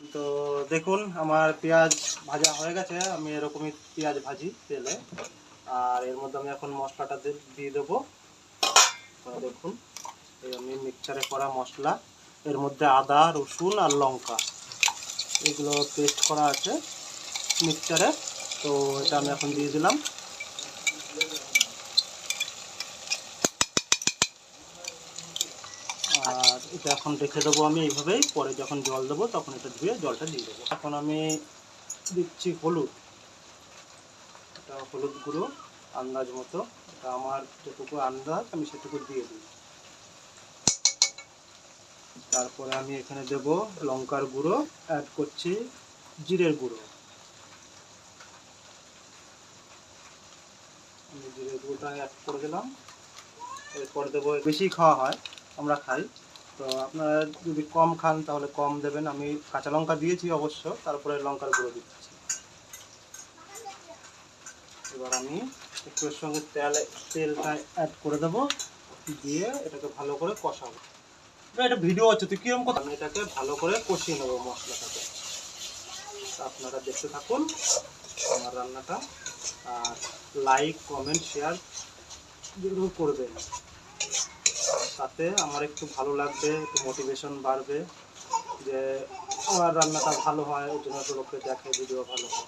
তো দেখুন আমার পেঁয়াজ ভাজা হয়ে গেছে। আমি এরকমই পেঁয়াজ ভাজি তেলে। আর এর মধ্যে আমি এখন মশলাটা দিয়ে দেবো। দেখুন এই আমি মিক্সচারে করা মশলা, এর মধ্যে আদা রসুন আর লঙ্কা এগুলো পেস্ট করা আছে মিক্সচারে। তো এটা আমি এখন দিয়ে দিলাম। আর এটা এখন রেখে দেবো আমি এইভাবেই, পরে যখন জল দেবো তখন এটা ধুয়ে জলটা দিয়ে দেবো। এখন আমি দিচ্ছি হলুদ, এটা হলুদ গুঁড়ো আন্দাজ মতো, এটা আমার যেটুকু আন্দাজ আমি সেটুকু দিয়ে দিই। তারপরে আমি এখানে দেব লঙ্কার গুঁড়ো, অ্যাড করছি জিরের গুঁড়ো। আমি জিরের গুঁড়োটা অ্যাড করে দিলাম। এরপর দেবো, বেশি খাওয়া হয় আমরা খাই, তো আপনারা যদি কম খান তাহলে কম দেবেন। আমি কাঁচা লঙ্কা দিয়েছি অবশ্য, তারপরে লঙ্কার গুঁড়ো দিচ্ছি। এবার আমি একটু এর সঙ্গে তেলটা অ্যাড করে দেবো, দিয়ে এটাকে ভালো করে কষাবো। এটা ভিডিও হচ্ছে, তুই কিরকম কথা, আমি এটাকে ভালো করে কষিয়ে নেবো মশলাটাকে। আপনারা দেখতে থাকুন আমার রান্নাটা, আর লাইক কমেন্ট শেয়ার যেগুলো করবেন, তাতে আমার একটু ভালো লাগবে, একটু মোটিভেশন বাড়বে যে আমার রান্নাটা ভালো হয়, ওই জন্য লোকে দেখে ভিডিও ভালো হয়।